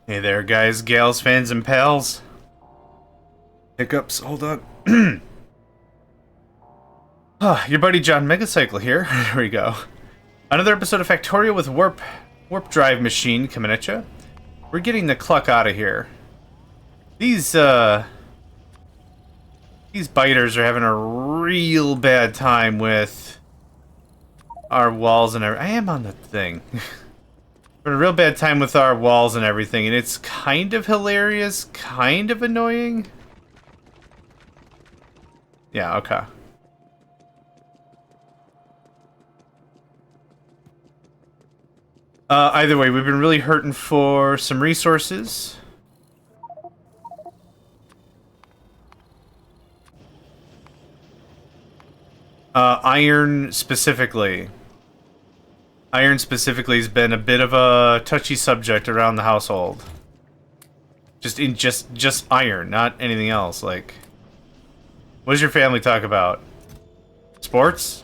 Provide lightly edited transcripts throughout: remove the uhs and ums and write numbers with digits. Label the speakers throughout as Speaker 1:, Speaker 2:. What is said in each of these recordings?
Speaker 1: Hey there, guys, gals, fans, and pals. Hiccups, hold on. Your buddy Johnmegacycle here. There we go. Another episode of Factorio with Warp Drive Machine coming at you. We're getting the cluck out of here. These biters are having a real bad time with our walls and everything. I am on the thing. Having a real bad time with our walls and everything, and it's kind of hilarious, kind of annoying. Yeah, okay. Either way, we've been really hurting for some resources. Iron specifically. Iron specifically has been a bit of a touchy subject around the household. Just iron, not anything else. Like, what does your family talk about? Sports?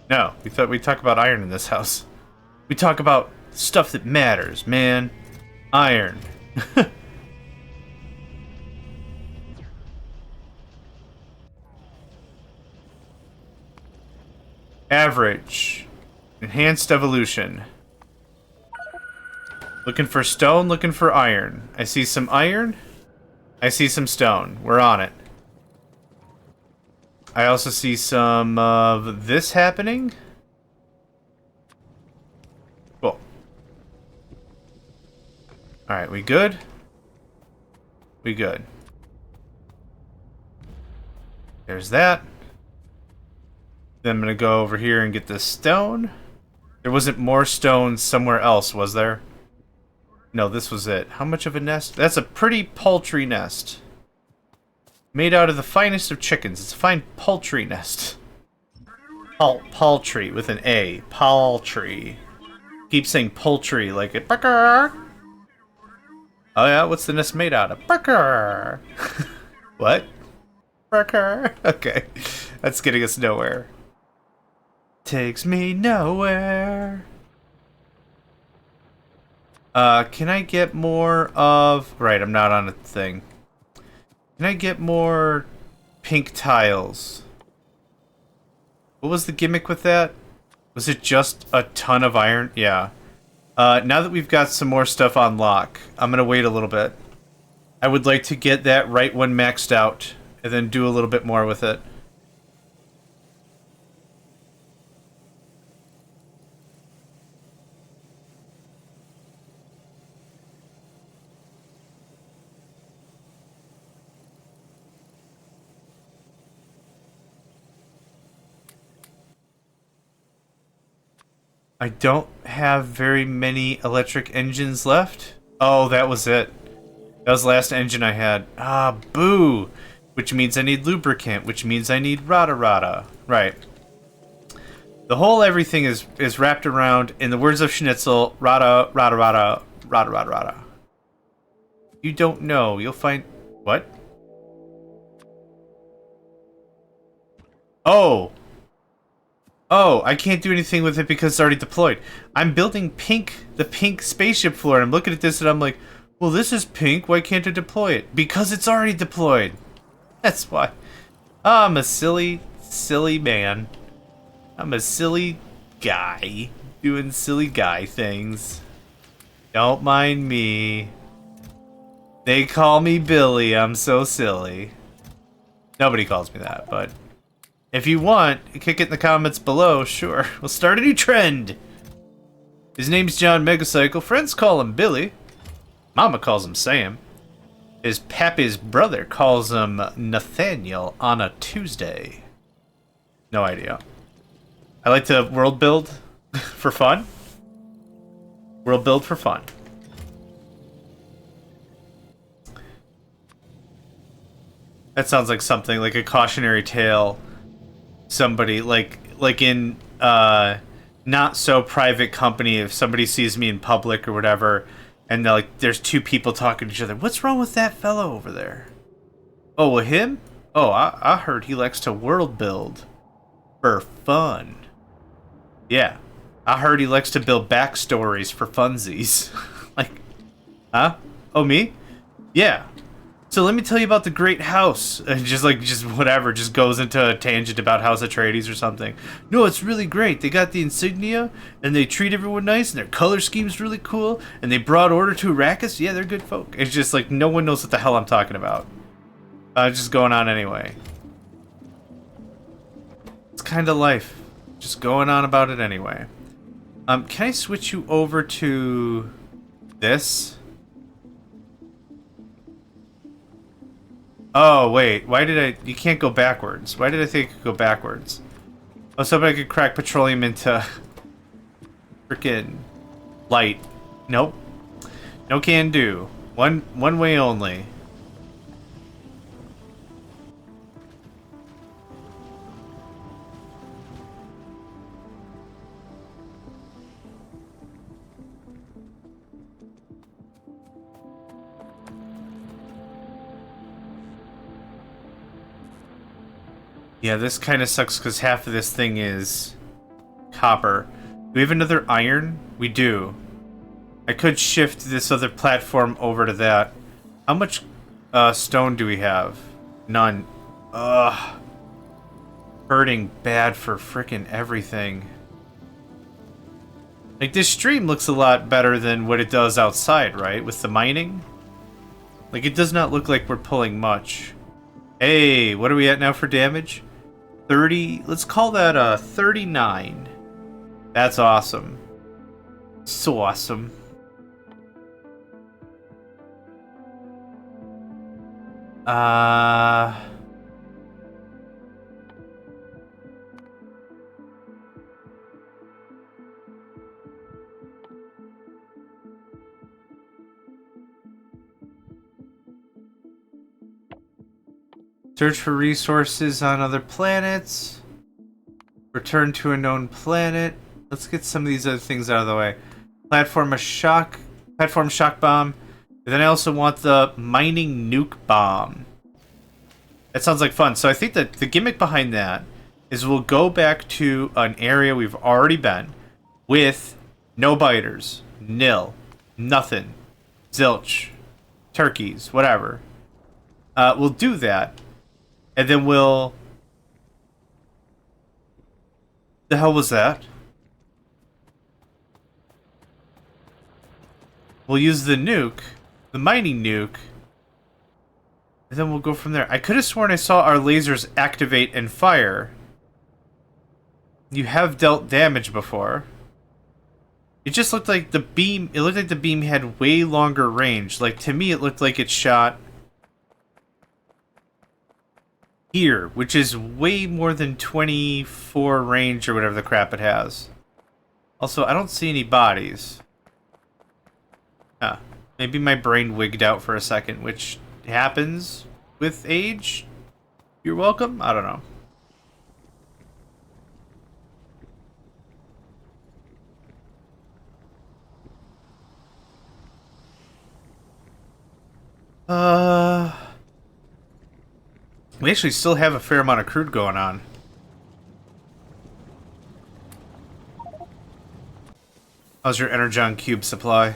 Speaker 1: No, we talk about iron in this house. We talk about stuff that matters, man. Iron. Average. Enhanced evolution. Looking for stone, looking for iron. I see some iron. I see some stone. We're on it. I also see some of this happening. Cool. Alright, we good? We good. There's that. Then I'm gonna go over here and get this stone. There wasn't more stone somewhere else, was there? No, this was it. How much of a nest? That's a pretty paltry nest. Made out of the finest of chickens. It's a fine poultry nest. Paltry with an A. Paltry. Keep saying poultry like it. Burger. Oh yeah, what's the nest made out of? Burger. What? Burger. Okay. That's getting us nowhere. Takes me nowhere. Can I get more of... Right, I'm not on a thing. Can I get more pink tiles? What was the gimmick with that? Was it just a ton of iron? Yeah. Now that we've got some more stuff on lock, I'm gonna wait a little bit. I would like to get that right one maxed out, and then do a little bit more with it. I don't have very many electric engines left. Oh, that was it. That was the last engine I had. Ah, boo! Which means I need lubricant, which means I need rada. Right. The whole everything is wrapped around, in the words of Schnitzel, rada. You don't know. You'll find... What? Oh! Oh, I can't do anything with it because it's already deployed. I'm building the pink spaceship floor, and I'm looking at this and I'm like, well, this is pink, why can't I deploy it? Because it's already deployed. That's why. I'm a silly man. I'm a silly guy doing silly guy things. Don't mind me. They call me Billy, I'm so silly. Nobody calls me that, but... If you want, kick it in the comments below, sure. We'll start a new trend. His name's Johnmegacycle. Friends call him Billy. Mama calls him Sam. His pappy's brother calls him Nathaniel on a Tuesday. No idea. I like to world build for fun. World build for fun. That sounds like something like a cautionary tale. Somebody like in not so private company, if somebody sees me in public or whatever, and they're like, there's two people talking to each other, what's wrong with that fellow over there? Oh, well, him? Oh, I heard he likes to world build for fun. Yeah, I heard he likes to build backstories for funsies. Like, huh? Oh, me? Yeah. So let me tell you about the great house. And just whatever, just goes into a tangent about House Atreides or something. No, it's really great. They got the insignia, and they treat everyone nice, and their color scheme's really cool, and they brought order to Arrakis. Yeah, they're good folk. It's just like no one knows what the hell I'm talking about. Just going on anyway. It's kind of life. Just going on about it anyway. Can I switch you over to this? Oh, wait. Why did I... You can't go backwards. Why did I think I could go backwards? I was hoping I could crack petroleum into... freaking... light. Nope. No can do. One way only. Yeah, this kind of sucks because half of this thing is copper. Do we have another iron? We do. I could shift this other platform over to that. How much stone do we have? None. Ugh. Hurting bad for frickin' everything. Like, this stream looks a lot better than what it does outside, right? With the mining? Like, it does not look like we're pulling much. Hey, what are we at now for damage? 30, let's call that 39. That's awesome. So awesome. Search for resources on other planets. Return to a known planet. Let's get some of these other things out of the way. Platform shock bomb. And then I also want the mining nuke bomb. That sounds like fun. So I think that the gimmick behind that is we'll go back to an area we've already been with no biters, nil, nothing, zilch, turkeys, whatever. We'll do that. And then we'll... The hell was that? We'll use the nuke, the mining nuke, and then we'll go from there. I could have sworn I saw our lasers activate and fire. You have dealt damage before. It just looked like the beam... It looked like the beam had way longer range. Like, to me, it looked like it shot... here, which is way more than 24 range or whatever the crap it has. Also, I don't see any bodies. Maybe my brain wigged out for a second, which happens with age. You're welcome? I don't know. We actually still have a fair amount of crude going on. How's your Energon cube supply?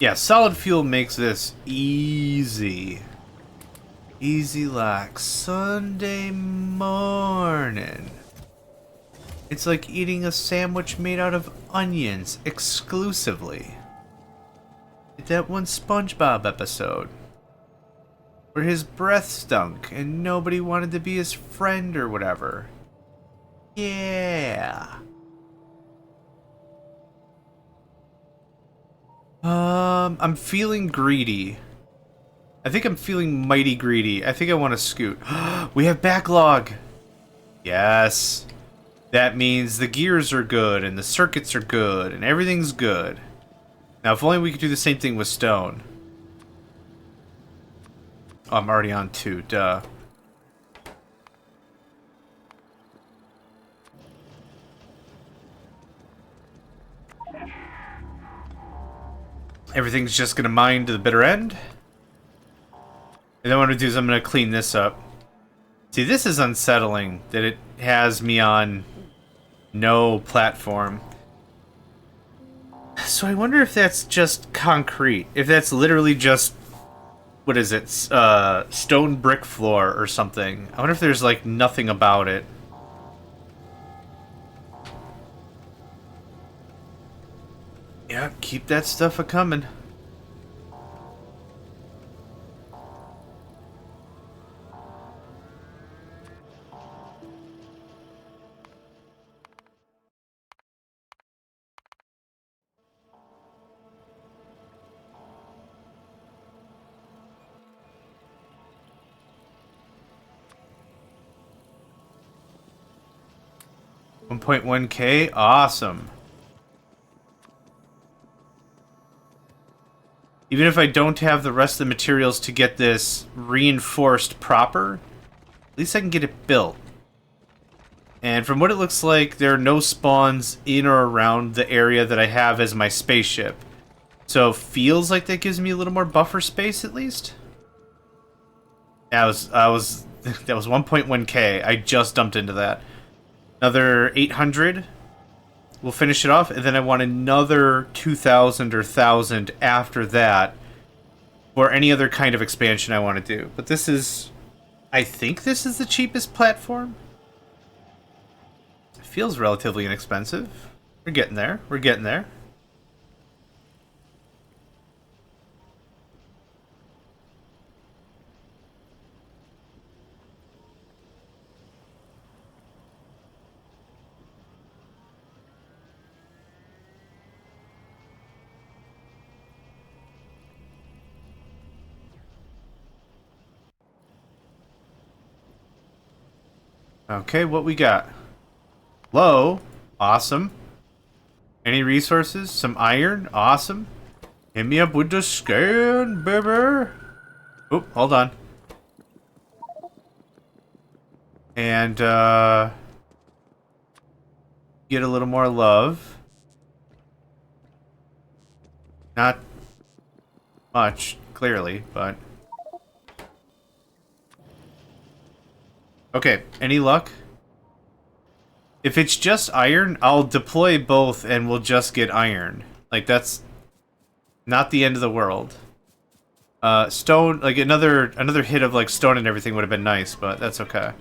Speaker 1: Yeah, solid fuel makes this easy. Easy like Sunday morning. It's like eating a sandwich made out of onions exclusively. Like that one SpongeBob episode where his breath stunk and nobody wanted to be his friend or whatever. Yeah. I'm feeling greedy. I think I'm feeling mighty greedy. I think I want to scoot. We have backlog. Yes. That means the gears are good and the circuits are good and everything's good. Now, if only we could do the same thing with stone. Oh, I'm already on 2, duh. Everything's just gonna mine to the bitter end. And then what I'm gonna do is I'm gonna clean this up. See, this is unsettling that it has me on no platform. So I wonder if that's just concrete. If that's literally just, what is it, stone brick floor or something. I wonder if there's, like, nothing about it. Yeah, keep that stuff a-coming. $1.1K? Awesome. Even if I don't have the rest of the materials to get this reinforced proper, at least I can get it built. And from what it looks like, there are no spawns in or around the area that I have as my spaceship. So feels like that gives me a little more buffer space at least. Yeah, that was 1.1K. I just dumped into that. Another 800. We'll finish it off, and then I want another 2,000 or 1,000 after that for any other kind of expansion I want to do. But this is, I think this is the cheapest platform. It feels relatively inexpensive. We're getting there. We're getting there. Okay, what we got? Low. Awesome. Any resources? Some iron? Awesome. Hit me up with the scan, baby. Oop, hold on. And, get a little more love. Not much, clearly, but... Okay, any luck? If it's just iron, I'll deploy both and we'll just get iron. Like, that's not the end of the world. Stone, like, another hit of, like, stone and everything would have been nice, but that's okay.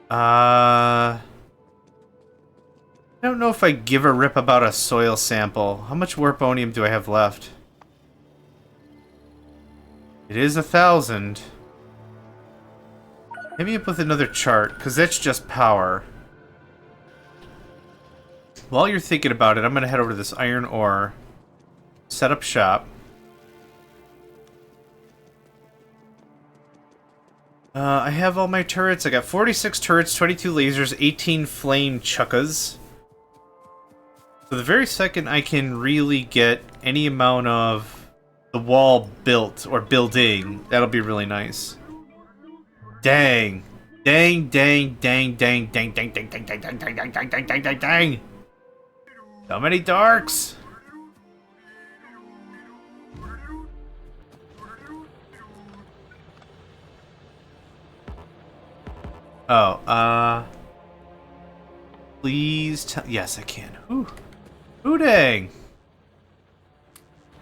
Speaker 1: I don't know if I give a rip about a soil sample. How much warponium do I have left? It is 1,000. Hit me up with another chart, because that's just power. While you're thinking about it, I'm going to head over to this iron ore. Set up shop. I have all my turrets. I got 46 turrets, 22 lasers, 18 flame chuckas. So the very second I can really get any amount of the wall built or building, that'll be really nice. Dang. Dang, dang, dang, dang, dang, dang, dang, dang, dang, dang, dang, dang, dang, dang, dang, dang, dang. So many darks. Oh, please tell... Yes, I can. Ooh. Ooh, dang. You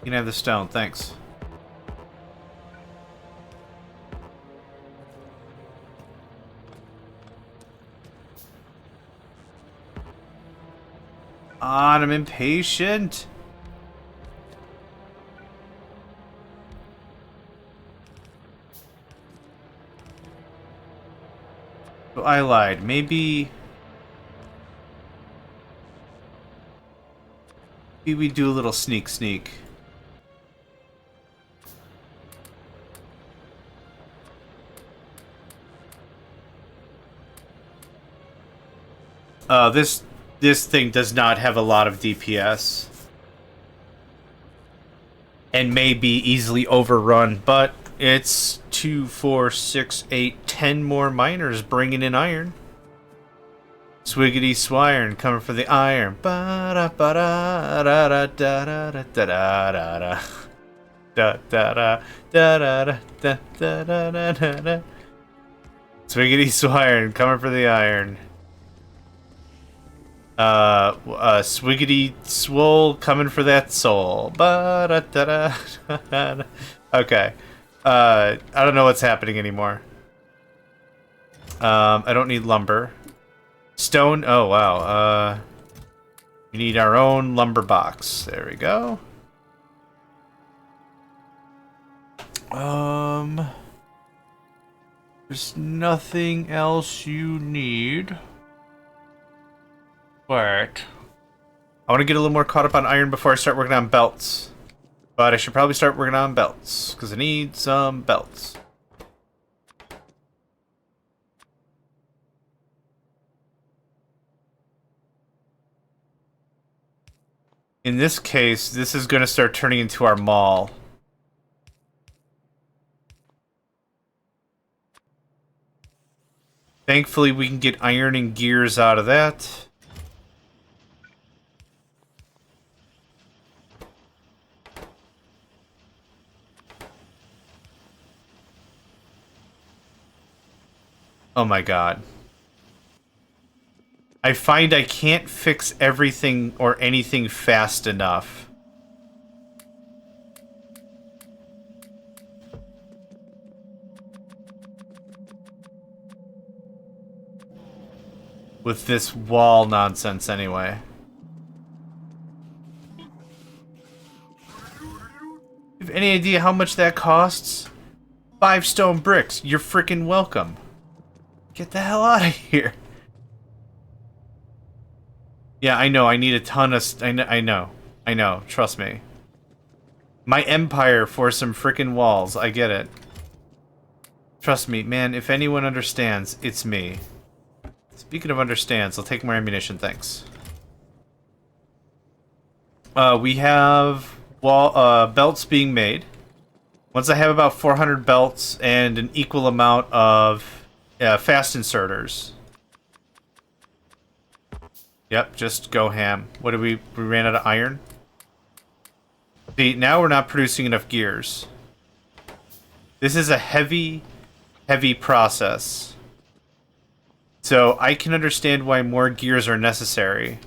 Speaker 1: can have the stone, thanks. On, I'm impatient. Oh, I lied. Maybe we do a little sneak. This thing does not have a lot of DPS. And may be easily overrun, but it's 2, 4, 6, 8, 10 more miners bringing in iron. Swiggity swiron coming for the iron. Ba da ba da da da da da da da da da da da da da da da da da. Swiggity swiron coming for the iron. Swiggity swole coming for that soul. Ba da da da. Okay. I don't know what's happening anymore. I don't need lumber. Stone. Oh wow. We need our own lumber box. There we go. There's nothing else you need. But I want to get a little more caught up on iron before I start working on belts. But I should probably start working on belts because I need some belts. In this case, this is going to start turning into our mall. Thankfully, we can get iron and gears out of that. Oh my god. I find I can't fix everything or anything fast enough. With this wall nonsense, anyway. You have any idea how much that costs? 5 stone bricks. You're freaking welcome. Get the hell out of here. Yeah, I know. I need a ton of... I know. Trust me. My empire for some freaking walls. I get it. Trust me, man. If anyone understands, it's me. Speaking of understands, I'll take more ammunition, thanks. We have belts being made. Once I have about 400 belts and an equal amount of fast inserters. Yep, just go ham. What did we ran out of iron? See, now we're not producing enough gears. This is a heavy process. So I can understand why more gears are necessary.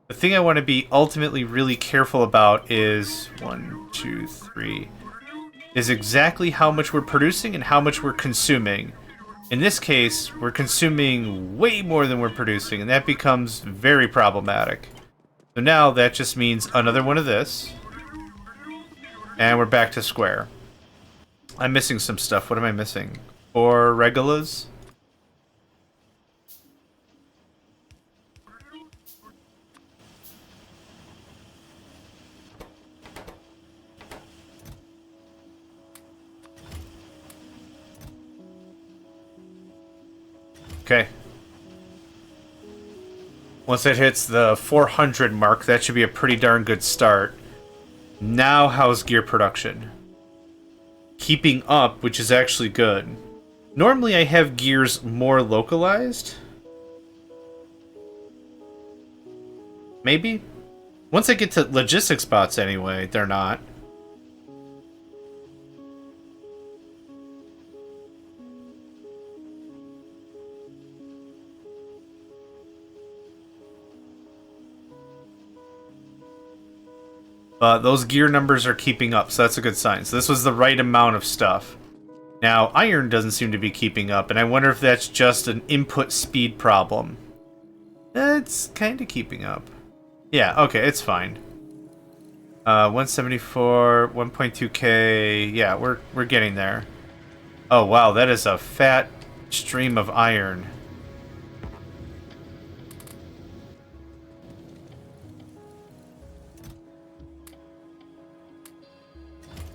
Speaker 1: The thing I want to be ultimately really careful about is 1, 2, 3. Is exactly how much we're producing and how much we're consuming. In this case, we're consuming way more than we're producing, and that becomes very problematic. So now that just means another one of this. And we're back to square. I'm missing some stuff. What am I missing? 4 regulars? Okay. Once it hits the 400 mark, that should be a pretty darn good start. Now, how's gear production? Keeping up, which is actually good. Normally, I have gears more localized. Maybe? Once I get to logistics spots, anyway, they're not. Those gear numbers are keeping up, so that's a good sign. So this was the right amount of stuff. Now, iron doesn't seem to be keeping up, and I wonder if that's just an input speed problem. It's kind of keeping up. Yeah, okay, it's fine. 174, 1.2k. Yeah, we're getting there. Oh wow, that is a fat stream of iron.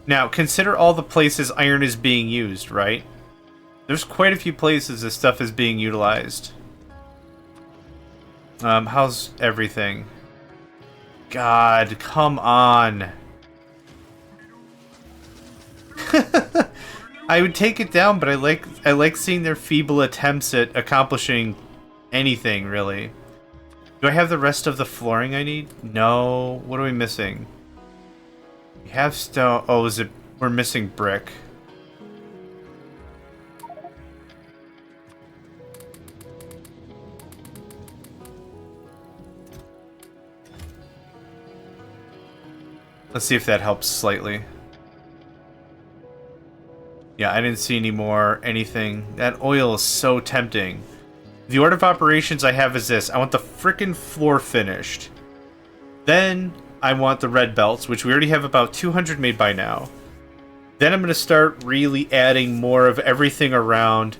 Speaker 1: Now, consider all the places iron is being used, right? There's quite a few places this stuff is being utilized. How's everything? God, come on. I would take it down, but I like seeing their feeble attempts at accomplishing anything, really. Do I have the rest of the flooring I need? No. What are we missing? We have stone. Oh, is it? We're missing brick. Let's see if that helps slightly. Yeah, I didn't see any more anything. That oil is so tempting. The order of operations I have is this. I want the frickin' floor finished. Then I want the red belts, which we already have about 200 made by now. Then I'm going to start really adding more of everything around.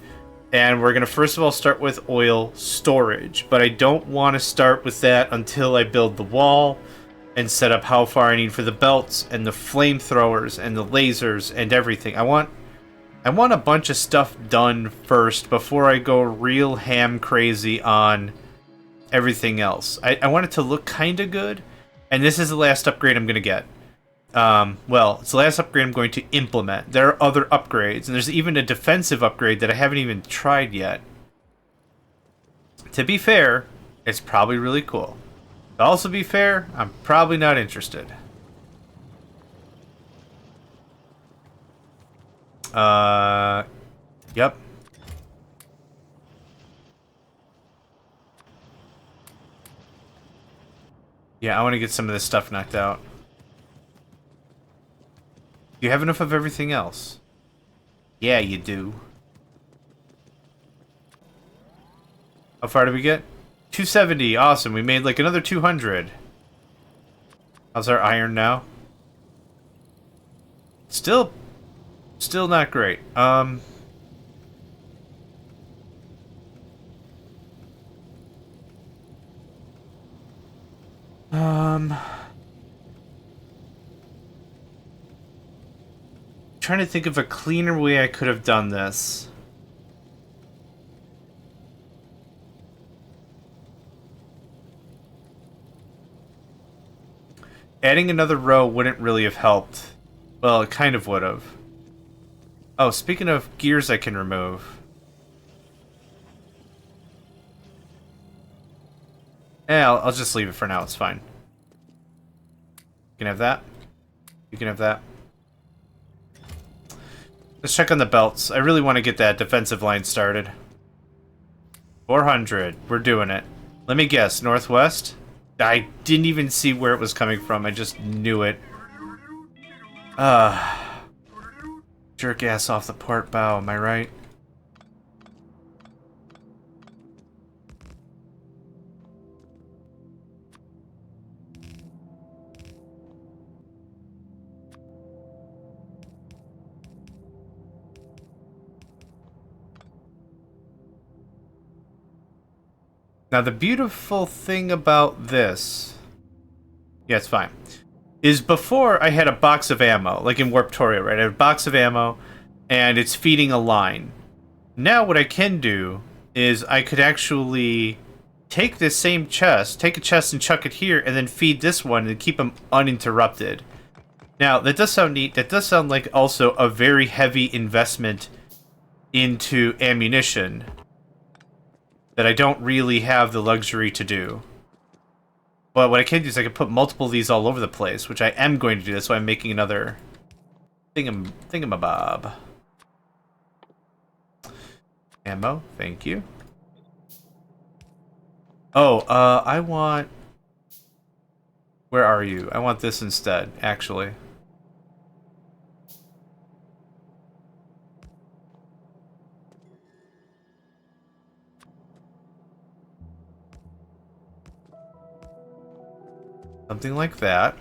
Speaker 1: And we're going to first of all start with oil storage. But I don't want to start with that until I build the wall and set up how far I need for the belts and the flamethrowers and the lasers and everything. I want a bunch of stuff done first before I go real ham crazy on everything else. I want it to look kind of good, and this is the last upgrade I'm going to get. Well, it's the last upgrade I'm going to implement. There are other upgrades, and there's even a defensive upgrade that I haven't even tried yet. To be fair, it's probably really cool. To also be fair, I'm probably not interested. Yep. Yeah, I want to get some of this stuff knocked out. Do you have enough of everything else? Yeah, you do. How far did we get? 270. Awesome. We made like another 200. How's our iron now? Still not great. Trying to think of a cleaner way I could have done this. Adding another row wouldn't really have helped. Well, it kind of would have. Oh, speaking of gears I can remove. Yeah, I'll just leave it for now. It's fine. You can have that. You can have that. Let's check on the belts. I really want to get that defensive line started. 400. We're doing it. Let me guess. Northwest? I didn't even see where it was coming from. I just knew it. Jerk ass off the port bow. Am I right? Now, the beautiful thing about this... Yeah, it's fine. Is before I had a box of ammo, like in Warptorio, right? I had a box of ammo, and it's feeding a line. Now what I can do is I could actually take this same chest, take a chest and chuck it here, and then feed this one and keep them uninterrupted. Now, that does sound neat. That does sound like also a very heavy investment into ammunition that I don't really have the luxury to do. But what I can do is I can put multiple of these all over the place, which I am going to do. That's why I'm making another thingamabob. Ammo, thank you. Oh, I want... Where are you? I want this instead, actually. Something like that.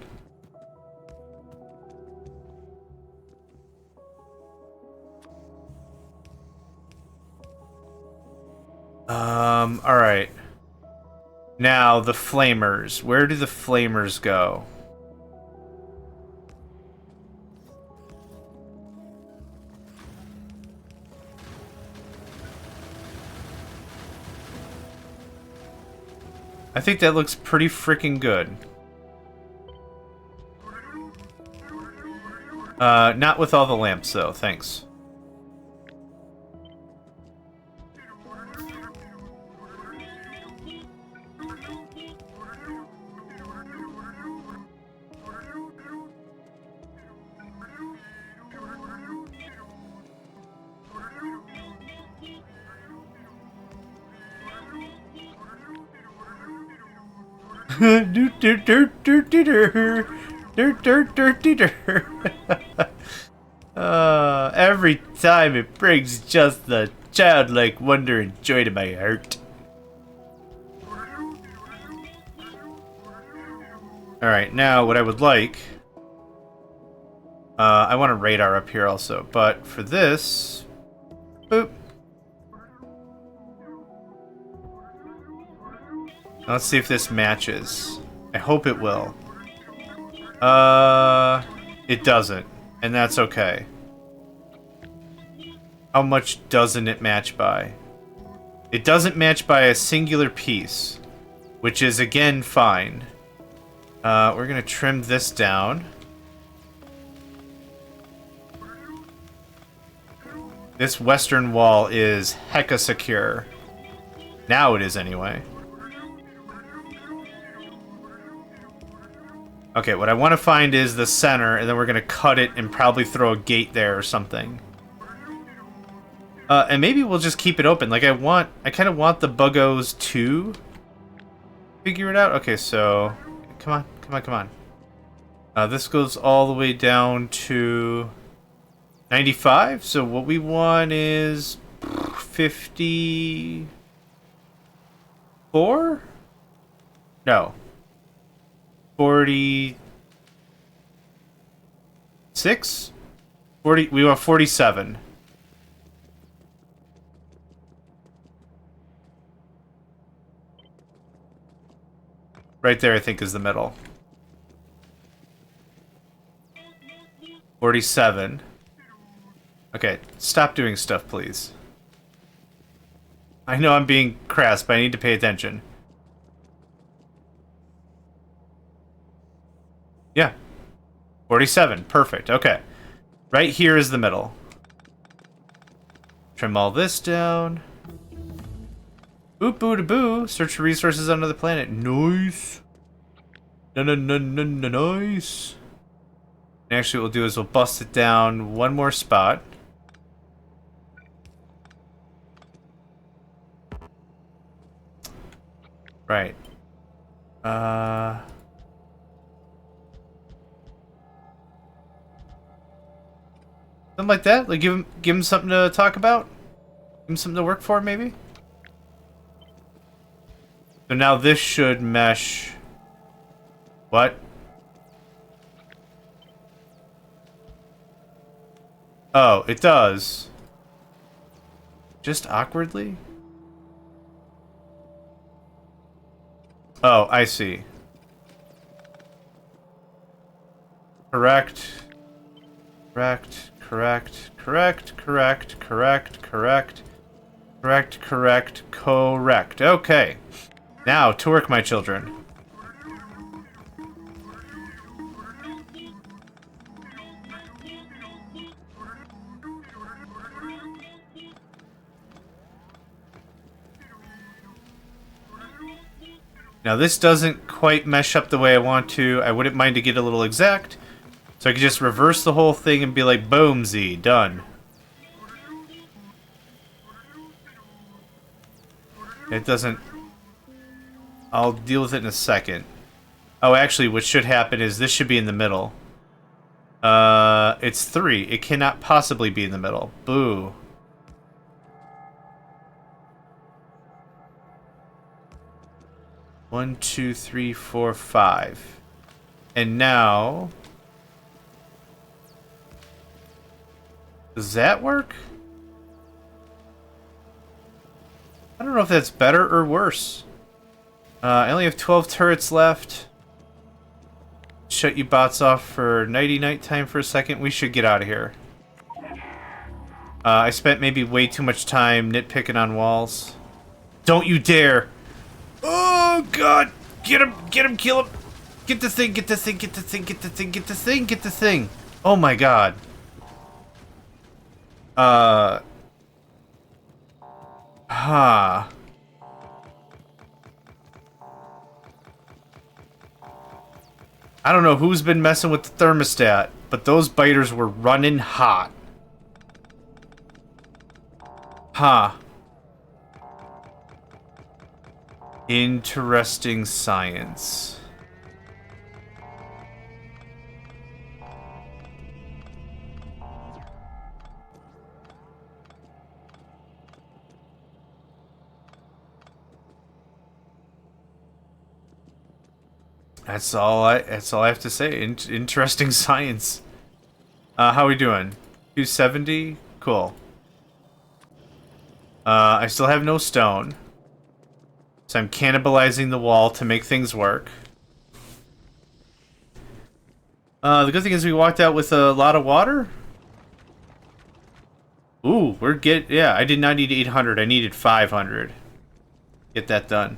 Speaker 1: Alright. Now, the flamers. Where do the flamers go? I think that looks pretty freaking good. Not with all the lamps, though. Thanks. Every time it brings just the childlike wonder and joy to my heart. Alright, now what I would like... I want a radar up here also, but for this... Boop. Let's see if this matches. I hope it will. It doesn't, and that's okay. How much doesn't it match by? It doesn't match by a singular piece, which is, again, fine. We're gonna trim this down. This western wall is hecka secure. Now it is, anyway. Okay, what I want to find is the center, and then we're gonna cut it and probably throw a gate there or something. And maybe we'll just keep it open. Like, I kind of want the buggos to figure it out. Okay, so... Come on, come on, come on. This goes all the way down to 95. So what we want is 54? No. 46? 40, we want 47. Right there, I think, is the middle. 47. Okay, stop doing stuff, please. I know I'm being crass, but I need to pay attention. Yeah. 47. Perfect. Okay. Right here is the middle. Trim all this down. Boop boo da boo. Search for resources on another planet. Nice. Nice. And actually, what we'll do is we'll bust it down one more spot. Right. Something like that? Like give him something to talk about? Give him something to work for, maybe? So now this should mesh... What? Oh, it does. Just awkwardly? Oh, I see. Correct. Correct. Correct. Correct. Correct. Correct. Correct. Correct. Correct. Correct. Okay. Now, to work, my children. Now this doesn't quite mesh up the way I want to. I wouldn't mind to get a little exact. So I could just reverse the whole thing and be like, boomsy, done. It doesn't... I'll deal with it in a second. Oh, actually, what should happen is this should be in the middle. It's 3. It cannot possibly be in the middle. Boo. One, 2, 3, 4, 5. And now... Does that work? I don't know if that's better or worse. I only have 12 turrets left. Shut you bots off for nighty-night time for a second. We should get out of here. I spent maybe way too much time nitpicking on walls. Don't you dare! Oh, God! Get him! Get him! Kill him! Get the thing! Get the thing! Get the thing! Get the thing! Get the thing! Get the thing! Oh, my God. Huh. I don't know who's been messing with the thermostat, but those biters were running hot. Huh. Interesting science. That's all I have to say. Interesting science. How are we doing? 270? Cool. I still have no stone. So I'm cannibalizing the wall to make things work. The good thing is we walked out with a lot of water. Ooh, yeah, I did not need 800. I needed 500. Get that done.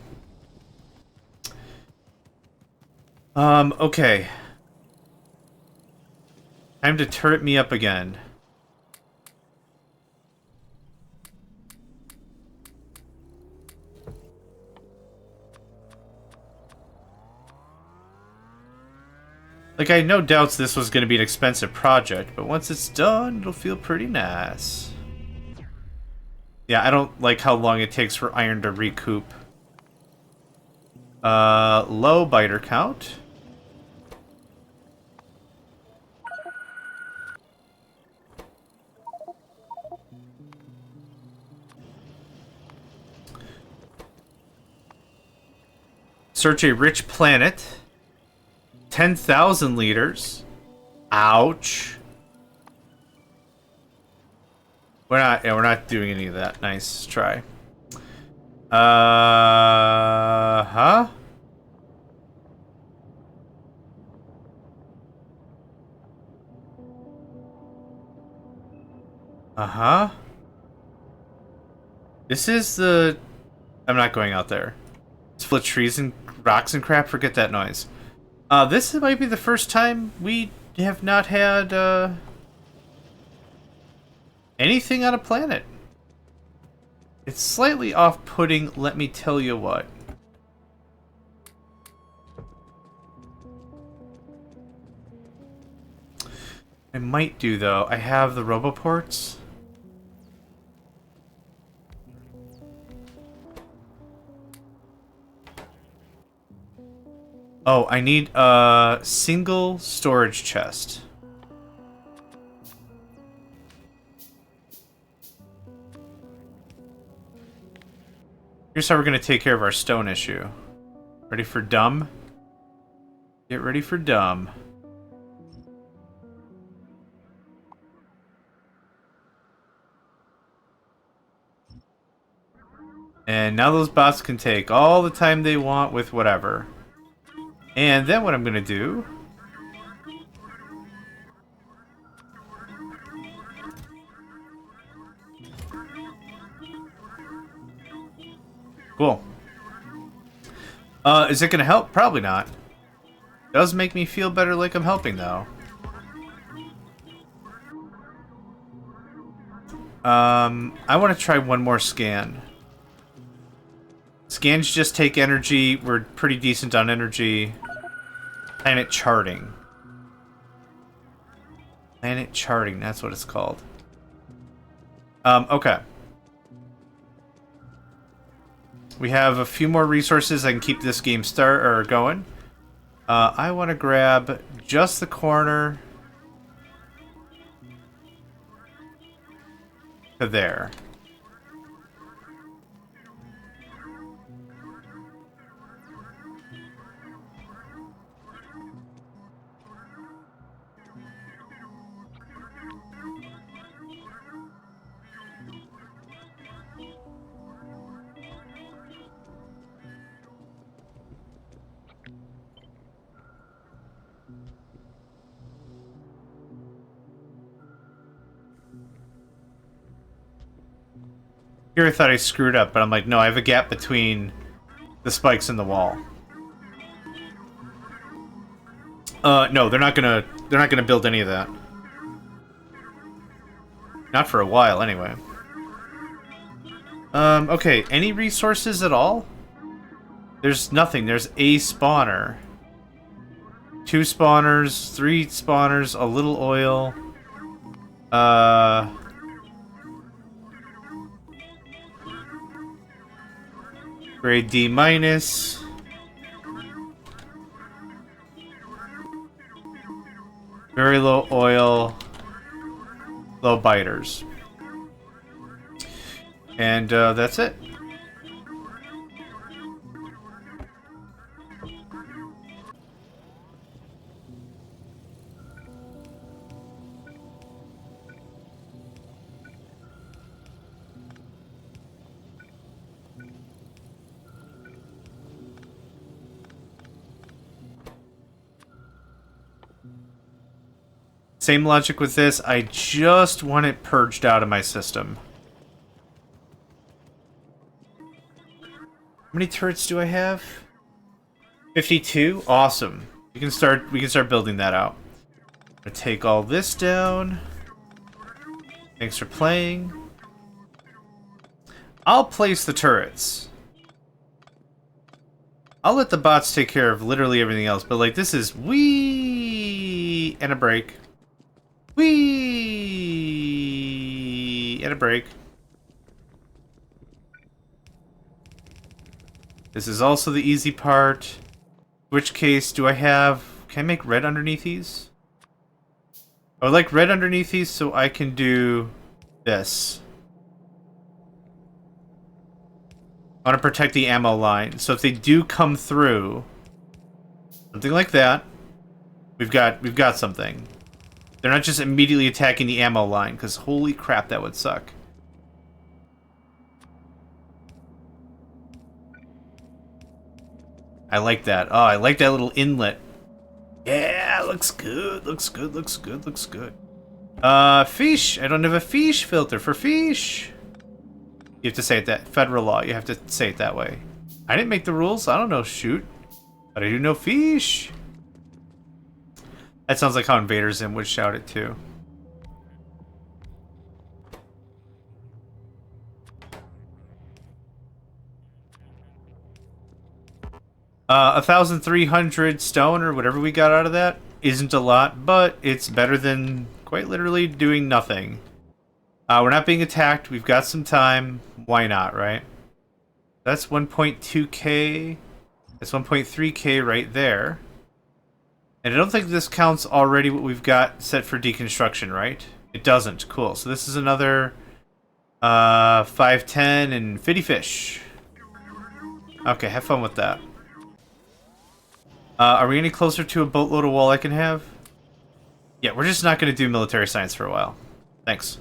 Speaker 1: Okay. Time to turret me up again. Like, I had no doubts this was going to be an expensive project, but once it's done, it'll feel pretty nice. Yeah, I don't like how long it takes for iron to recoup. Low biter count. Search a rich planet. 10,000 liters. Ouch. We're not doing any of that. Nice try. Huh? Uh-huh. This is the... I'm not going out there. Split trees and rocks and crap. Forget that noise. This might be the first time we have not had, anything on a planet. It's slightly off-putting, let me tell you what. I might do, though. I have the roboports. Oh, I need a single storage chest. Here's how we're going to take care of our stone issue. Ready for dumb? Get ready for dumb. And now those bots can take all the time they want with whatever. And then what I'm going to do... Cool. Is it going to help? Probably not. Does make me feel better like I'm helping, though. I want to try one more scan. Scans just take energy. We're pretty decent on energy. Planet charting. Planet charting, that's what it's called. Okay. We have a few more resources. I can keep this game going. I want to grab just the corner to there. Here I thought I screwed up, but I'm like, no, I have a gap between the spikes and the wall. No, they're not gonna build any of that. Not for a while, anyway. Okay, any resources at all? There's nothing. There's a spawner. 2 spawners, 3 spawners, a little oil. Grade D minus. Very low oil, low biters. And that's it. Same logic with this. I just want it purged out of my system. How many turrets do I have? 52? Awesome. We can start building that out. I'm gonna take all this down. Thanks for playing. I'll place the turrets. I'll let the bots take care of literally everything else, but like this is wee and a break. Whee! And a break. This is also the easy part. In which case, do I have... Can I make red underneath these? I would like red underneath these so I can do this. I want to protect the ammo line. So if they do come through, something like that, we've got something. They're not just immediately attacking the ammo line, because holy crap, that would suck. I like that. Oh, I like that little inlet. Yeah, looks good, looks good, looks good, looks good. Fish. I don't have a fish filter for fish. You have to say it that. Federal law, you have to say it that way. I didn't make the rules. I don't know, shoot. But I do know fish. That sounds like how Invader Zim would shout it too. Uh, 1,300 stone or whatever we got out of that isn't a lot, but it's better than quite literally doing nothing. We're not being attacked. We've got some time. Why not, right? That's 1.2k. That's 1.3k right there. And I don't think this counts already what we've got set for deconstruction, right? It doesn't. Cool. So this is another 510 and 50 fish. Okay, have fun with that. Are we any closer to a boatload of wall I can have? Yeah, we're just not going to do military science for a while. Thanks.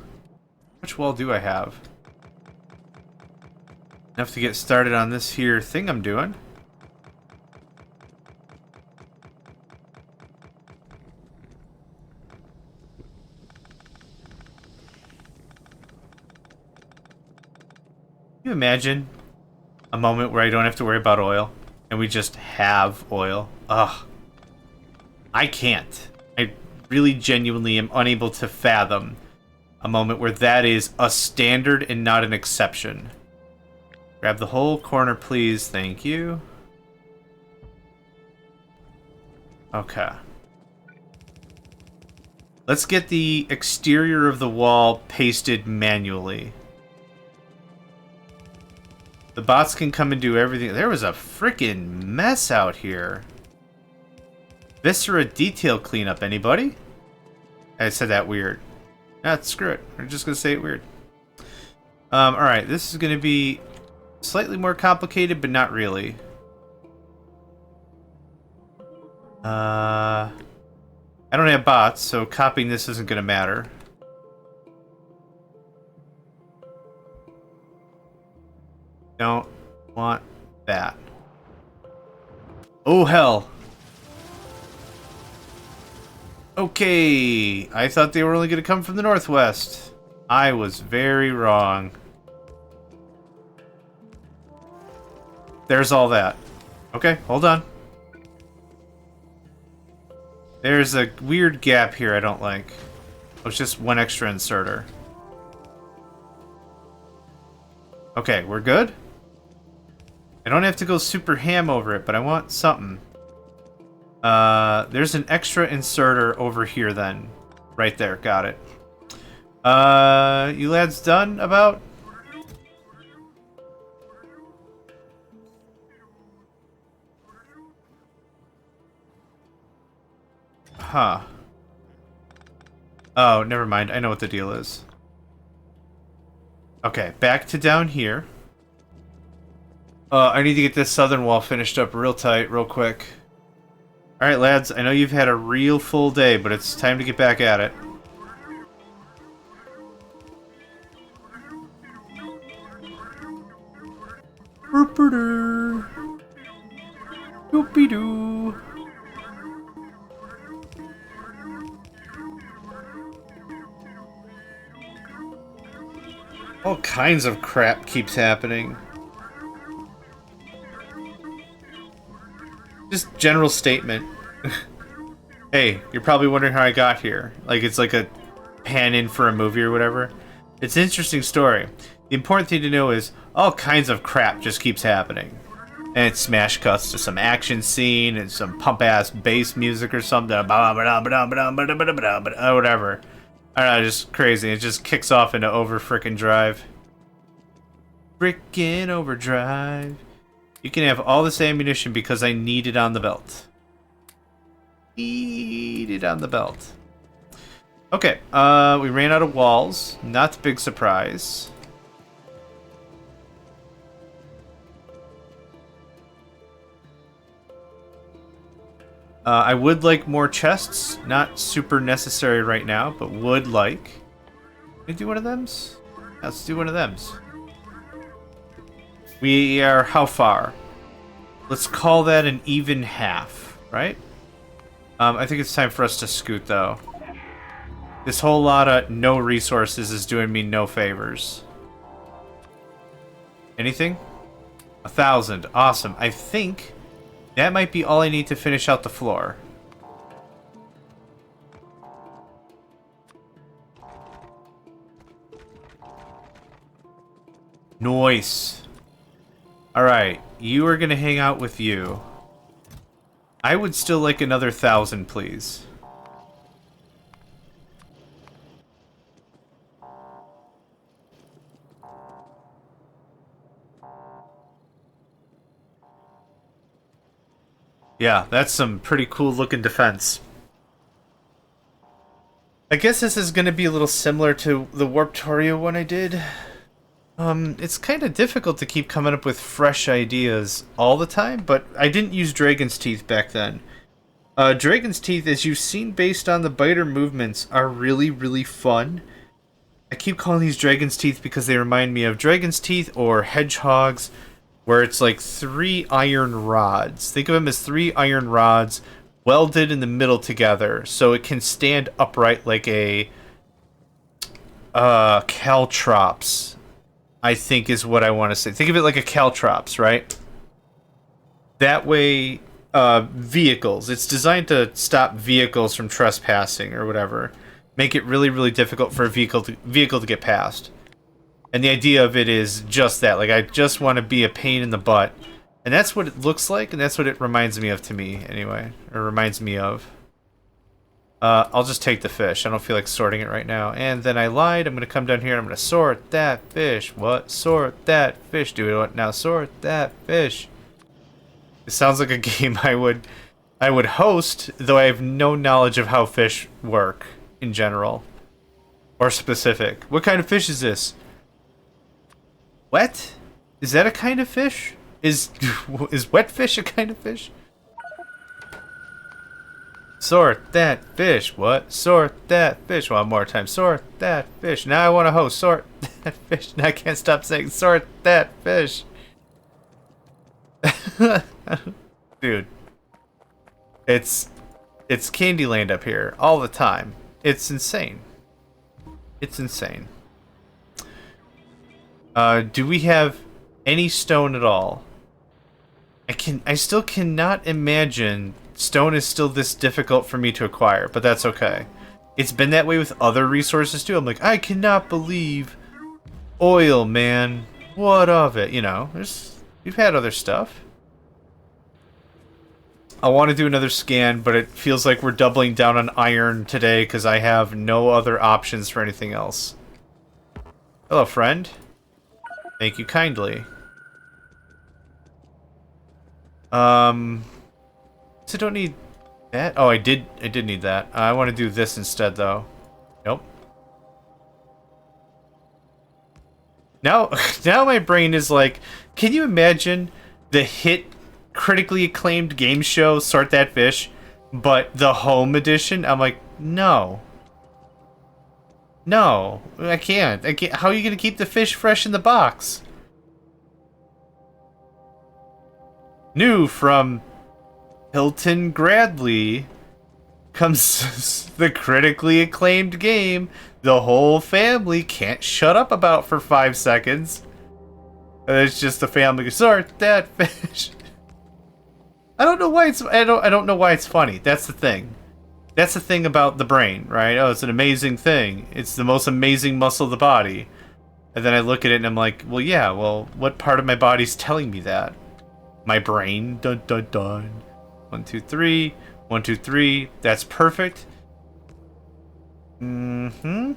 Speaker 1: Which wall do I have? Enough to get started on this here thing I'm doing. Can you imagine a moment where I don't have to worry about oil and we just have oil? Ugh. I can't. I really genuinely am unable to fathom a moment where that is a standard and not an exception. Grab the whole corner, please. Thank you. Okay. Let's get the exterior of the wall pasted manually. The bots can come and do everything. There was a freaking mess out here. Viscera detail cleanup, anybody? I said that weird. Nah, screw it. We're just gonna say it weird. Alright, this is gonna be slightly more complicated, but not really. I don't have bots, so copying this isn't gonna matter. Don't want that. Oh, hell. Okay, I thought they were only going to come from the northwest. I was very wrong. There's all that. Okay, hold on. There's a weird gap here I don't like. Oh, it's just one extra inserter. Okay, we're good? I don't have to go super ham over it, but I want something. There's an extra inserter over here then. Right there, got it. You lads done about? Huh. Oh, never mind. I know what the deal is. Okay, back to down here. I need to get this southern wall finished up real tight, real quick. Alright, lads, I know you've had a real full day, but it's time to get back at it. Doopy-doo. All kinds of crap keeps happening. Just general statement. Hey, you're probably wondering how I got here. Like it's like a pan in for a movie or whatever. It's an interesting story. The important thing to know is all kinds of crap just keeps happening. And it smash cuts to some action scene and some pump-ass bass music or something. Whatever. I don't know, just crazy. It just kicks off into over-frickin' drive. Frickin' overdrive. You can have all this ammunition because I need it on the belt. Need it on the belt. Okay, we ran out of walls. Not a big surprise. I would like more chests. Not super necessary right now, but would like. Can we do one of thems? Let's do one of thems. We are how far? Let's call that an even half, right? I think it's time for us to scoot, though. This whole lot of no resources is doing me no favors. Anything? 1,000. Awesome. I think that might be all I need to finish out the floor. Nice. Alright, you are gonna hang out with you. I would still like another 1,000, please. Yeah, that's some pretty cool looking defense. I guess this is going to be a little similar to the Warptorio one I did. It's kind of difficult to keep coming up with fresh ideas all the time, but I didn't use Dragon's Teeth back then. Dragon's Teeth, as you've seen based on the biter movements, are really, really fun. I keep calling these Dragon's Teeth because they remind me of Dragon's Teeth or Hedgehogs, where it's like 3 iron rods. Think of them as 3 iron rods welded in the middle together, so it can stand upright like a caltrops, I think is what I want to say. Think of it like a caltrops, right? That way, vehicles. It's designed to stop vehicles from trespassing or whatever. Make it really, really difficult for a vehicle to get past. And the idea of it is just that. Like, I just want to be a pain in the butt. And that's what it looks like, and that's what it reminds me of to me, anyway. Or reminds me of. I'll just take the fish. I don't feel like sorting it right now. And then I lied. I'm going to come down here and I'm going to sort that fish. What? Sort that fish. Do it now. Sort that fish. It sounds like a game I would host, though I have no knowledge of how fish work in general. Or specific. What kind of fish is this? Wet? Is that a kind of fish? Is wet fish a kind of fish? Sort that fish. What? Sort that fish. One more time. Sort that fish. Now I want to host. Sort that fish. Now I can't stop saying sort that fish. Dude. It's Candyland up here all the time. It's insane. It's insane. Do we have any stone at all? I still cannot imagine stone is still this difficult for me to acquire, but that's okay. It's been that way with other resources too. I'm like, I cannot believe oil, man. What of it? You know, we've had other stuff. I want to do another scan, but it feels like we're doubling down on iron today because I have no other options for anything else. Hello, friend. Thank you kindly. So don't need That? Oh, I did need that. I want to do this instead, though. Nope. Now, now my brain is like, can you imagine the hit, critically acclaimed game show, Sort That Fish, but the home edition? I'm like, no. No, I can't. How are you going to keep the fish fresh in the box? New from Hilton Gradley comes the critically acclaimed game the whole family can't shut up about for 5 seconds. And it's just the family sort that fish. I don't know why it's I don't know why it's funny. That's the thing. That's the thing about the brain, right? Oh, it's an amazing thing. It's the most amazing muscle of the body. And then I look at it and I'm like, well, yeah, well, what part of my body's telling me that? My brain. Dun dun dun. 1, 2, 3. 1, 2, 3. That's perfect. Mm-hmm.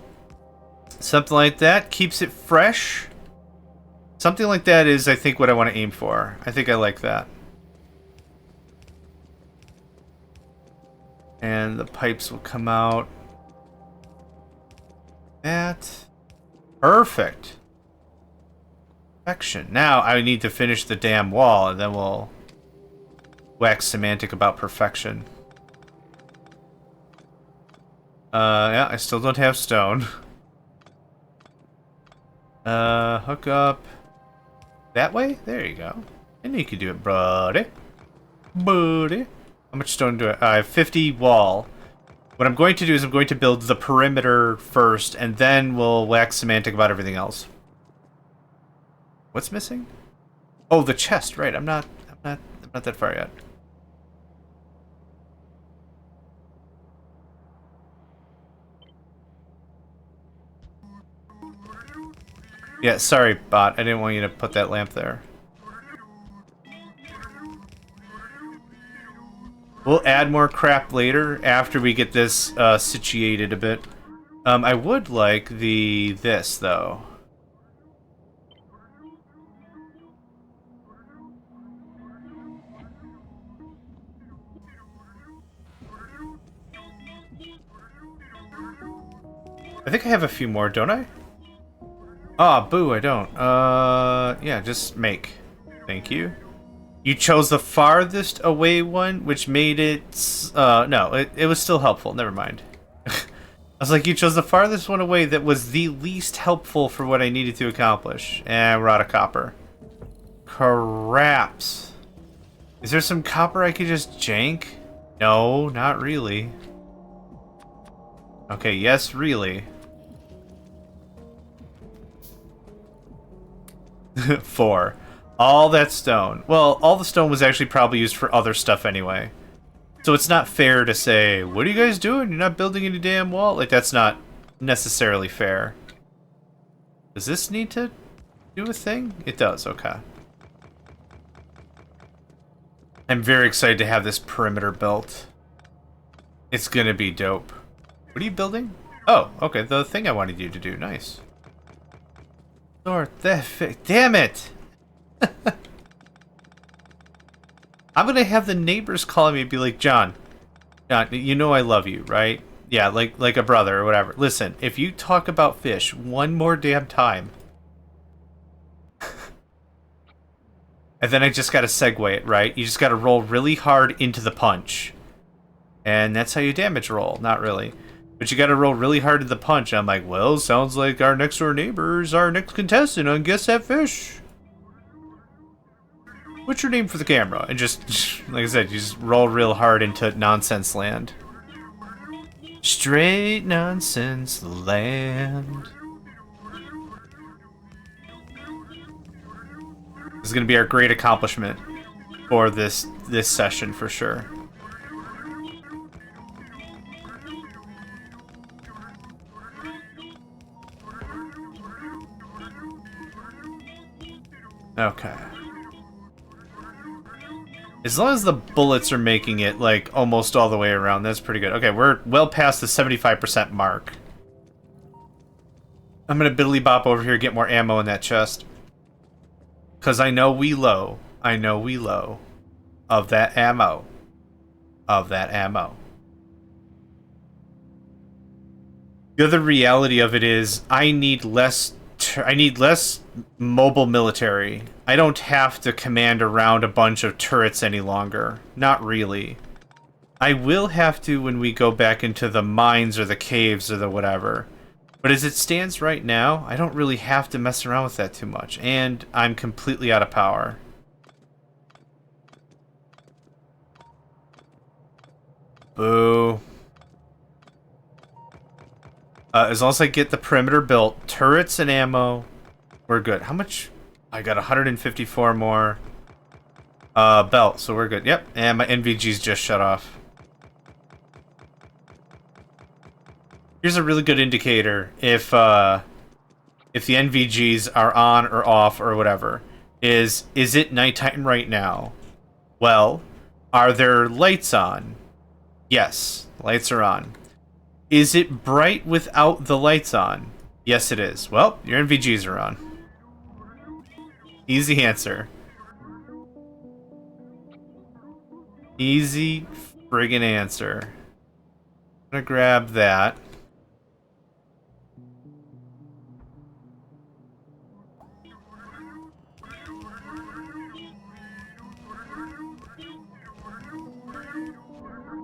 Speaker 1: Something like that keeps it fresh. Something like that is, I think, what I want to aim for. I think I like that. And the pipes will come out. That. Perfect. Perfection. Now I need to finish the damn wall, and then we'll wax semantic about perfection. Yeah, I still don't have stone. Hook up that way? There you go. I knew you could do it, buddy. Buddy. How much stone do I have 50 wall. What I'm going to do is I'm going to build the perimeter first, and then we'll wax semantic about everything else. What's missing? Oh, the chest, right. I'm not that far yet. Yeah, sorry, bot. I didn't want you to put that lamp there. We'll add more crap later after we get this situated a bit. I would like this though. I think I have a few more, don't I? Ah, boo, I don't. Yeah, just make. Thank you. You chose the farthest away one, which made it... no, it was still helpful. Never mind. I was like, you chose the farthest one away that was the least helpful for what I needed to accomplish. And we're out of copper. Craps. Is there some copper I could just jank? No, not really. Okay, yes, really. 4. All that stone. Well, all the stone was actually probably used for other stuff anyway. So it's not fair to say, what are you guys doing? You're not building any damn wall? Like, that's not necessarily fair. Does this need to do a thing? It does, okay. I'm very excited to have this perimeter built. It's gonna be dope. What are you building? Oh, okay, the thing I wanted you to do. Nice. Damn it! I'm gonna have the neighbors calling me and be like, John, you know I love you, right? Yeah, like a brother or whatever. Listen, if you talk about fish one more damn time, and then I just gotta segue it, right? You just gotta roll really hard into the punch. And that's how you damage roll. Not really. But you gotta roll really hard to the punch. I'm like, well, sounds like our next door neighbor is our next contestant on Guess That Fish. What's your name for the camera? And just, like I said, you just roll real hard into nonsense land. Straight nonsense land. This is gonna be our great accomplishment for this session for sure. Okay. As long as the bullets are making it, like, almost all the way around, that's pretty good. Okay, we're well past the 75% mark. I'm gonna biddly bop over here and get more ammo in that chest. Because I know we low of that ammo. of that ammo. The other reality of it is I need less mobile military. I don't have to command around a bunch of turrets any longer. Not really. I will have to when we go back into the mines or the caves or the whatever. But as it stands right now, I don't really have to mess around with that too much. And I'm completely out of power. Boo. As long as I get the perimeter built, turrets and ammo, we're good. How much? I got 154 more. Belt, so we're good. Yep, and my NVG's just shut off. Here's a really good indicator if the NVGs are on or off or whatever. Is it nighttime right now? Well, are there lights on? Yes, lights are on. Is it bright without the lights on? Yes, it is. Well, your NVGs are on. Easy answer. Easy friggin' answer. I'm gonna grab that.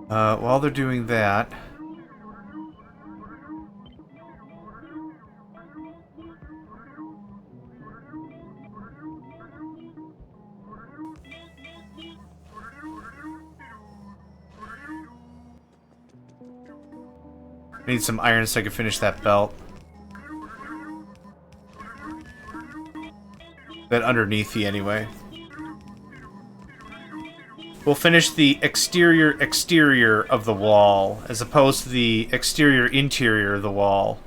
Speaker 1: While they're doing that... I need some iron so I can finish that belt. That underneath anyway. We'll finish the exterior of the wall, as opposed to the interior of the wall,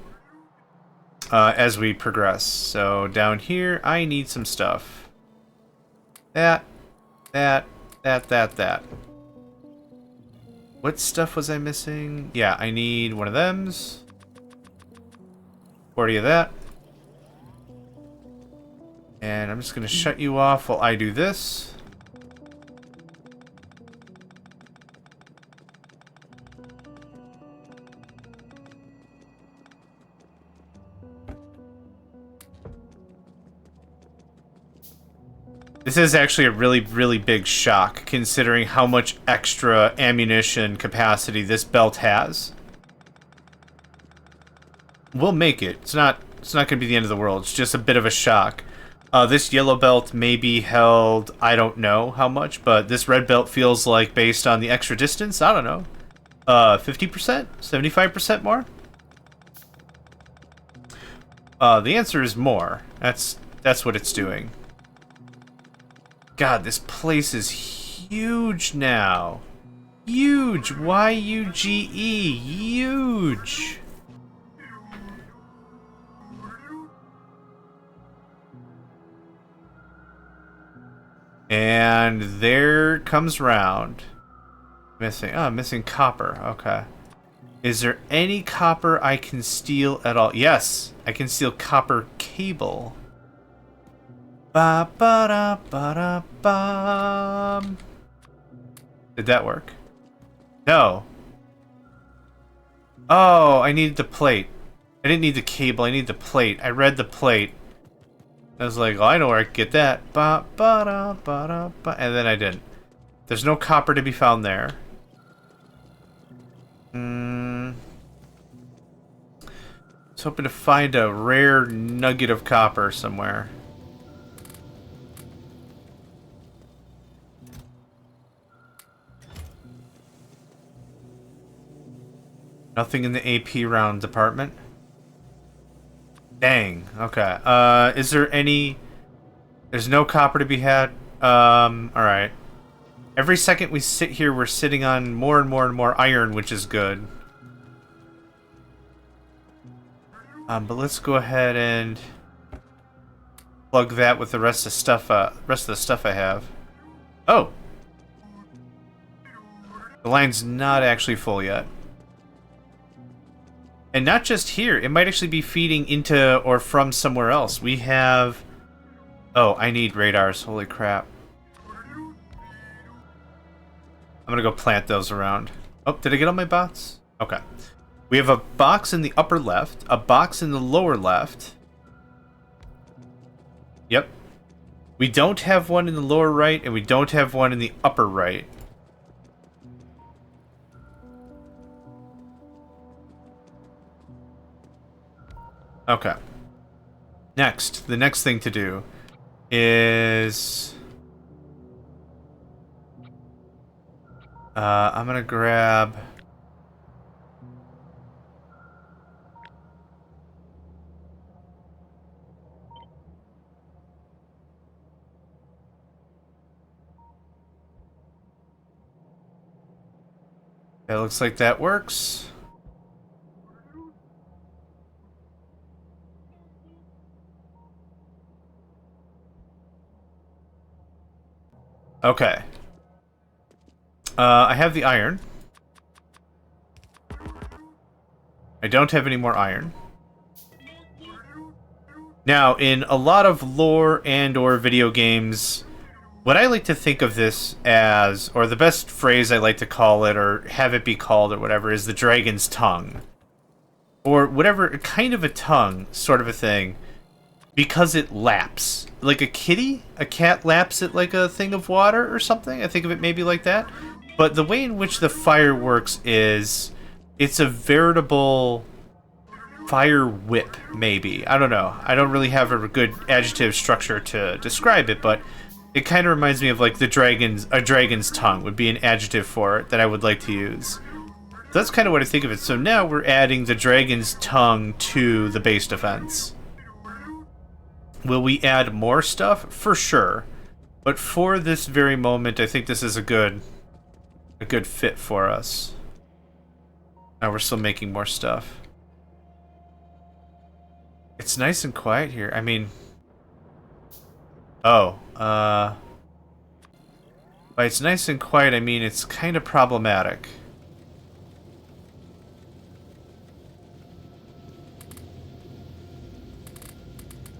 Speaker 1: as we progress. So down here, I need some stuff. That. What stuff was I missing? Yeah, I need one of thems. 40 of that. And I'm just going to shut you off while I do this. This is actually a really, really big shock, considering how much extra ammunition capacity this belt has. We'll make it. It's not going to be the end of the world. It's just a bit of a shock. This yellow belt may be held, I don't know how much, but this red belt feels like, based on the extra distance, I don't know, 50%? 75% more? The answer is more. That's what it's doing. God, this place is huge now. Huge. Y-U-G-E. Huge. And there comes round. Missing. Oh, missing copper. Okay. Is there any copper I can steal at all? Yes, I can steal copper cable. Ba ba da ba da bum. Did that work? No. Oh, I needed the plate. I didn't need the cable, I need the plate. I read the plate. I was like, oh, I know where I can get that. Ba ba da ba da ba. And then I didn't. There's no copper to be found there. I was hoping to find a rare nugget of copper somewhere. Nothing in the AP round department? Dang, okay. Is there any... There's no copper to be had? Alright. Every second we sit here, we're sitting on more and more and more iron, which is good. But let's go ahead and plug that with the rest of the stuff I have. Oh! The line's not actually full yet. And not just here, it might actually be feeding into or from somewhere else. We have... Oh, I need radars, holy crap. I'm gonna go plant those around. Oh, did I get all my bots? Okay. We have a box in the upper left, a box in the lower left. Yep. We don't have one in the lower right, and we don't have one in the upper right. Okay. Next, the next thing to do is... I'm gonna grab... It looks like that works. Okay. I have the iron. I don't have any more iron. Now, in a lot of lore and or video games, what I like to think of this as, or the best phrase I like to call it, or have it be called, or whatever, is the dragon's tongue. Or whatever, kind of a tongue, sort of a thing, because it laps. Like a kitty? A cat laps at like a thing of water or something? I think of it maybe like that. But the way in which the fire works is, it's a veritable fire whip, maybe. I don't know. I don't really have a good adjective structure to describe it, but it kind of reminds me of like a dragon's tongue would be an adjective for it that I would like to use. So that's kind of what I think of it. So now we're adding the dragon's tongue to the base defense. Will we add more stuff? For sure. But for this very moment, I think this is a good fit for us. Now we're still making more stuff. It's nice and quiet here. I mean... Oh, by it's nice and quiet, I mean it's kind of problematic.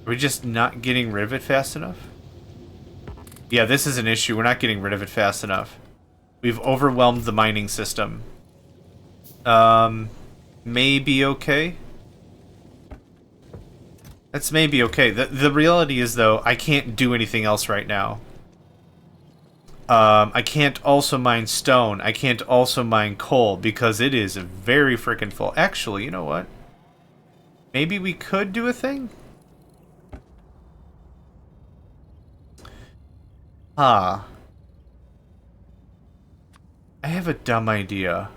Speaker 1: Are we just not getting rid of it fast enough? Yeah, this is an issue. We're not getting rid of it fast enough. We've overwhelmed the mining system. Maybe okay. That's maybe okay. The reality is, though, I can't do anything else right now. I can't also mine stone. I can't also mine coal because it is very freaking full. Actually, you know what? Maybe we could do a thing? I have a dumb idea.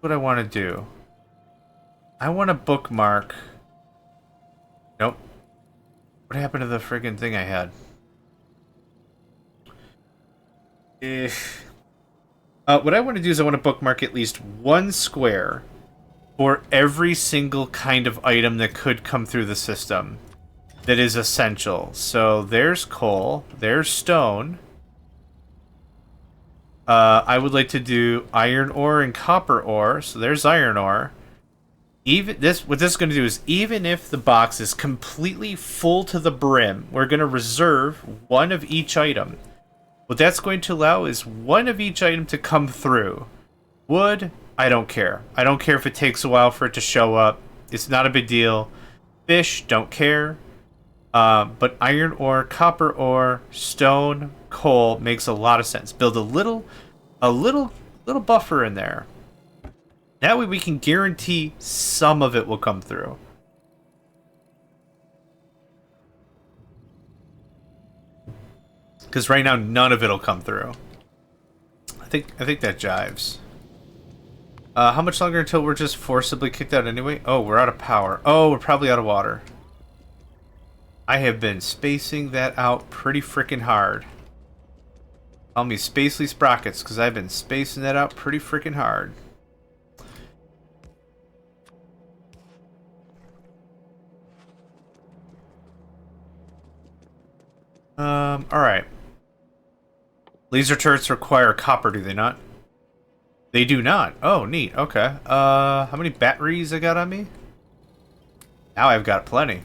Speaker 1: What I want to do. I want to bookmark... Nope. What happened to the friggin' thing I had? What I want to do is I want to bookmark at least one square for every single kind of item that could come through the system that is essential. So there's coal, there's stone. I would like to do iron ore and copper ore, so there's iron ore. What this is going to do is, even if the box is completely full to the brim, we're going to reserve one of each item. What that's going to allow is one of each item to come through. Wood, I don't care. I don't care if it takes a while for it to show up. It's not a big deal. Fish, don't care. But iron ore, copper ore, stone, coal makes a lot of sense. Build a little buffer in there. That way we can guarantee some of it will come through. Because right now none of it'll come through. I think that jives. How much longer until we're just forcibly kicked out anyway? Oh, we're out of power. Oh, we're probably out of water. I have been spacing that out pretty freaking hard. Call me Spacely Sprockets, because I've been spacing that out pretty freaking hard. Alright. Laser turrets require copper, do they not? They do not. Oh, neat. Okay. How many batteries I got on me? Now I've got plenty.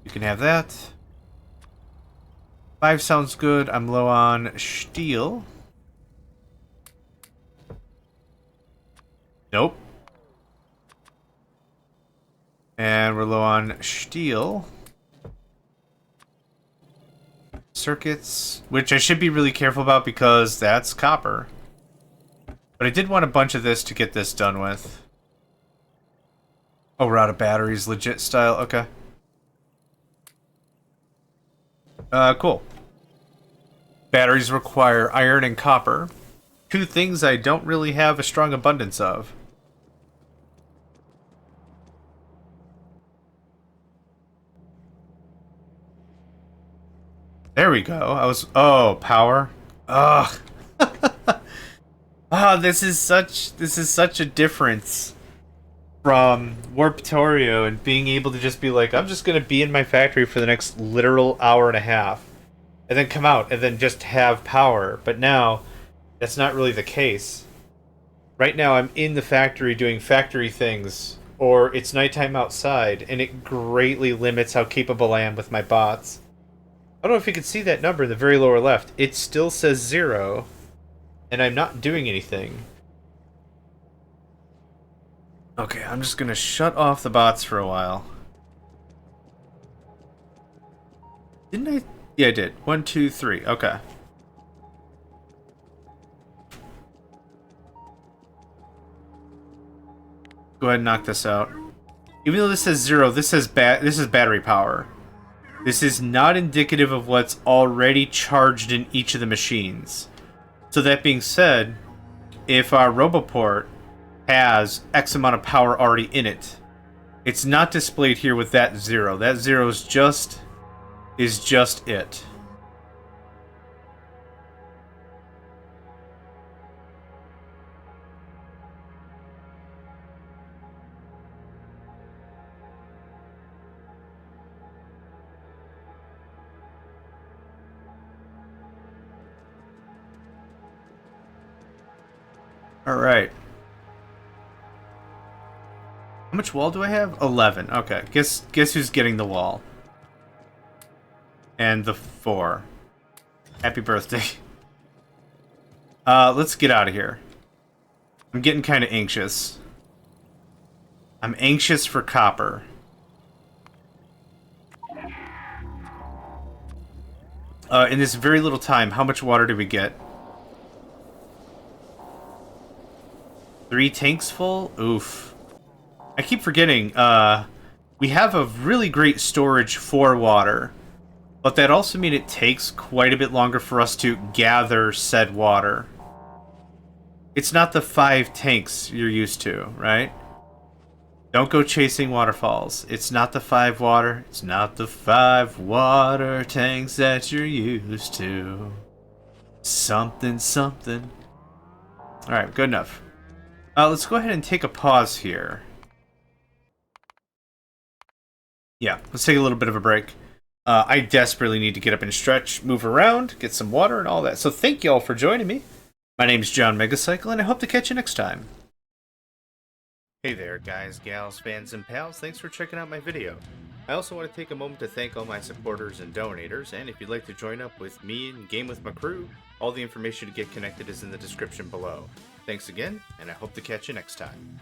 Speaker 1: You can have that. 5 sounds good. I'm low on steel. Nope. And we're low on steel. Circuits, which I should be really careful about because that's copper. But I did want a bunch of this to get this done with. Oh, we're out of batteries, legit style. Okay. Cool. Batteries require iron and copper. 2 things I don't really have a strong abundance of. There we go. Oh, power. Ugh. Ah, this is such a difference from Factorio and being able to just be like, I'm just gonna be in my factory for the next literal hour and a half, and then come out and then just have power. But now, that's not really the case. Right now, I'm in the factory doing factory things, or it's nighttime outside, and it greatly limits how capable I am with my bots. I don't know if you can see that number in the very lower left. It still says 0, and I'm not doing anything. Okay, I'm just gonna shut off the bots for a while. Didn't I? Yeah, I did. 1, 2, 3. Okay. Go ahead and knock this out. Even though this says 0, this is battery power. This is not indicative of what's already charged in each of the machines. So that being said, if our Roboport has X amount of power already in it, it's not displayed here with that 0. That 0 is just it. All right. How much wall do I have? 11. Okay. Guess who's getting the wall? And the 4. Happy birthday. Let's get out of here. I'm getting kind of anxious. I'm anxious for copper. In this very little time, how much water did we get? 3 tanks full? Oof. I keep forgetting, we have a really great storage for water, but that also means it takes quite a bit longer for us to gather said water. It's not the 5 tanks you're used to, right? Don't go chasing waterfalls. It's not the 5 water. It's not the 5 water tanks that you're used to. Something, something. Alright, good enough. Let's go ahead and take a pause here. Yeah, let's take a little bit of a break. I desperately need to get up and stretch, move around, get some water and all that. So thank you all for joining me. My name's Johnmegacycle, and I hope to catch you next time. Hey there, guys, gals, fans, and pals. Thanks for checking out my video. I also want to take a moment to thank all my supporters and donators, and if you'd like to join up with me and game with my crew, all the information to get connected is in the description below. Thanks again, and I hope to catch you next time.